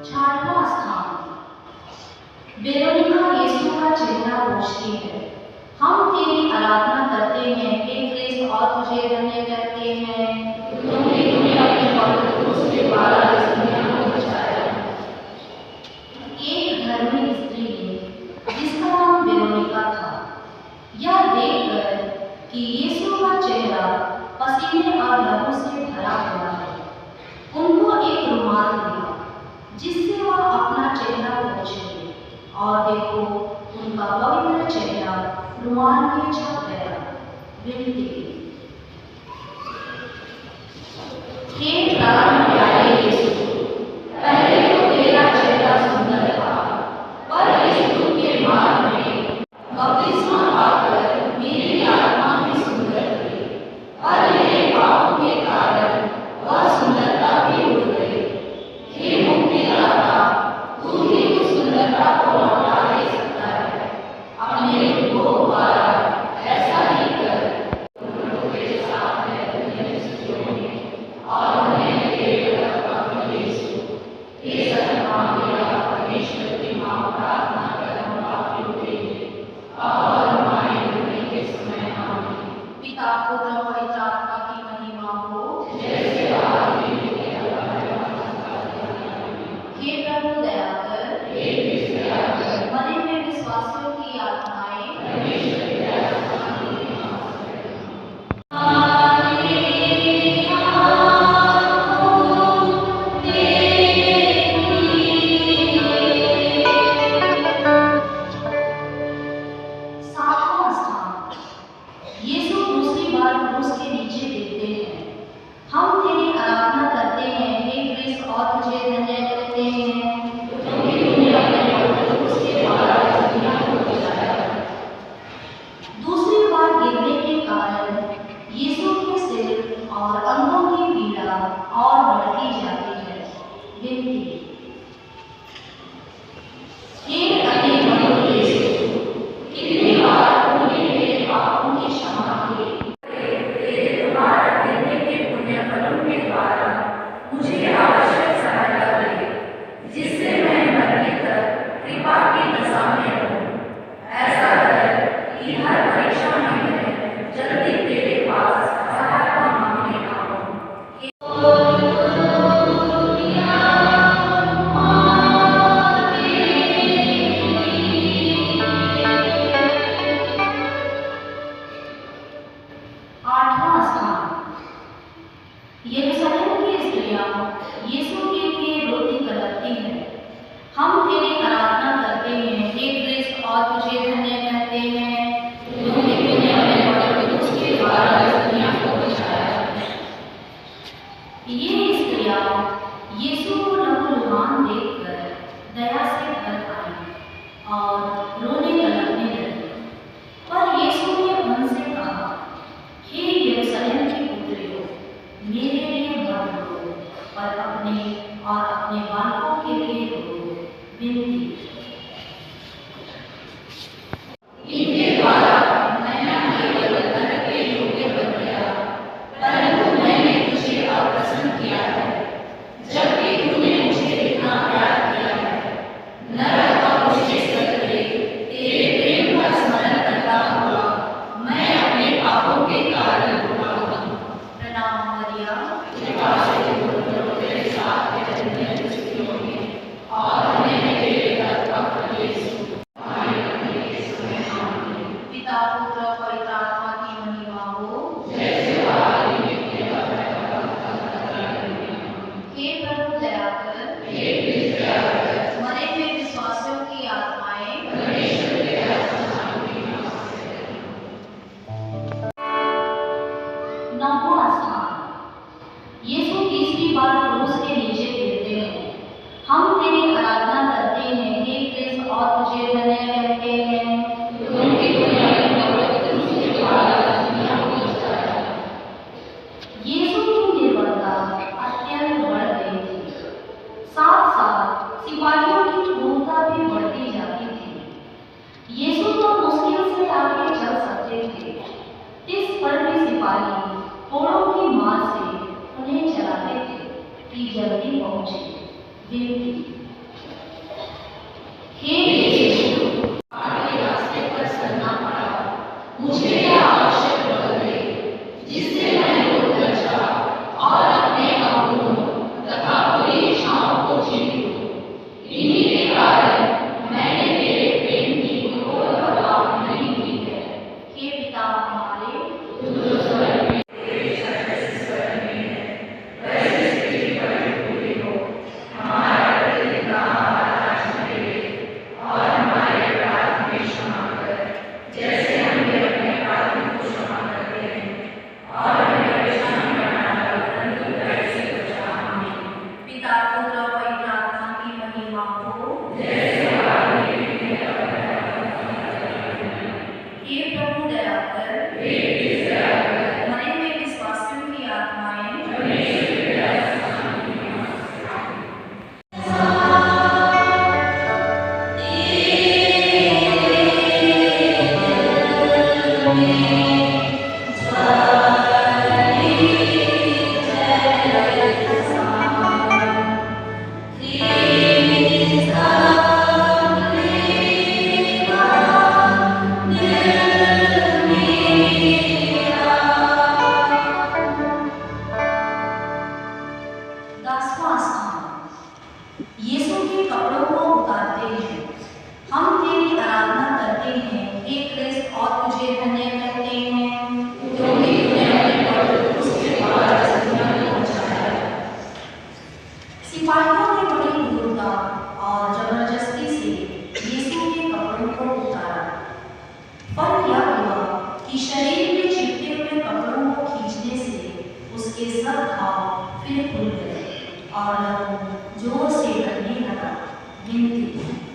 छठवां स्थान, वेरोनिका यीशु का चेहरा पोंछती है। हम तेरी आराधना करते हैं हे क्रिस्त और तुझे धन्य कहते हैं, क्योंकि तूने अपने पवित्र क्रूस के द्वारा इस दुनिया को बचाया। एक धर्मी स्त्री ने जिसका नाम वेरोनिका था, यह देखकर कि यीशु का चेहरा पसीने और लहू से भरा हुआ है, उनको एक रुमाल दिया जिससे वह अपना चेहरा पोंछे, और देखो उनका पवित्र चेहरा रुमाल में छप गया। विनती, हे प्राण प्यारे यीशु, पहले तो तेरा चेहरा सुंदर था, पर इस दुख के मार्ग में बपतिस्मा पाकर मेरी आत्मा भी सुंदर हुई, पर मेरे पापों के कारण वह सुंदरता भी उड़ गई। हे मुक्तिदाता, तू ही उस सुंदरता को लौटा दे सकता है। अपने रूपों द्वारा ऐसा ही कर, के साथ है दुनिया स्थितियों में, और उन्हें तेरे तरफ यीशु, हे सर्वमान्य परमेश्वर की मां, प्रार्थना कर हम पापियों के लिए और हमारे मरने के समय आमीन। पिता पुत्र और पवित्र आत्मा की महिमा हो, जैसे आदि में हे प्रभु दया कर, हे कृष्ण दया कर, मरे हुए विश्वासियों की आत्माएं परमेश्वर की दया से सातवां स्थान, यीशु दूसरी बार क्रूस के नीचे गिरते हैं। हम तेरी आराधना करते हैं हे क्रिस्त और तुझे धन्य कहते हैं, क्योंकि तूने अपने पवित्र क्रूस के द्वारा इस दुनिया को बचाया। दूसरी बार गिरने के कारण यीशु के सिर और अंगों की पीड़ा और बढ़ती जाती है। विनती, हे अति मधुर यीशु, कितनी बार तूने मेरे पापों की क्षमा की, तेरे द्वारा गिरने के पुण्य फलों के द्वारा मुझे आवश्यक सहायता दे, जिससे मैं मरने तक कृपा की दशा में रहूं। ऐसा कर कि हर परीक्षा में मैं जल्दी तेरे पास सहायता मांगने आऊं। आठवां स्थान, यरूशलेम की स्त्रियां यीशु के लिए रोटी कलपती हैं। हम तेरी आराधना करते हैं हे क्रिस्त और तुझे धन्य कहते हैं, क्योंकि तूने अपने पवित्र क्रूस के द्वारा इस दुनिया को बचाया। ये स्त्रियां यीशु को लहूलुहान देखकर दया से भर आई और रोने कलपने लगी। पर यीशु ने उनसे कहा, हे यरूशलेम की पुत्रियों, मेरे लिए मत रो, पर अपने और अपने बालकों के लिए रो। विनती, इनके द्वारा मैं न केवल नरक के योग्य बन गया, परंतु मैंने तुझे अप्रसन्न किया है, जबकि तूने मुझे इतना प्यार किया है। नरक और मुझे सदके तेरे प्रेम का स्मरण करता हुआ मैं अपने पापों के कारण रोता हूँ। प्रणाम मरिया, कृपा से पूर्ण तेरे साथ है दुनिया की स्थितियों में, और उन्हें तेरे तरफ यीशु, हमारे मरने के समय आमीन। पिता पुत्र और पवित्र आत्मा की महिमा हो, जैसे आदि में हे प्रभु दया कर, हे कृष्ण दया कर, मरे हुए विश्वासियों की आत्माएं परमेश्वर की दया से नौवां स्थान, यीशु तीसरी बार क्रूस के नीचे गिरते हैं। हम तेरी आराधना करते हैं हे क्रिस्त और तुझे धन्य कहते हैं, क्योंकि तूने अपने पवित्र क्रूस के द्वारा इस दुनिया को बचाया। यीशु की निर्बलता अत्यंत बढ़ गई थी, साथ साथ सिपाहियों की क्रूरता भी बढ़ती जाती थी। यीशु तो मुश्किल से आगे चल सकते थे, इस पर भी सिपाही घोड़ों की मार से उन्हें चलाते थे कि जल्दी पहुंचे। विनती, गिनती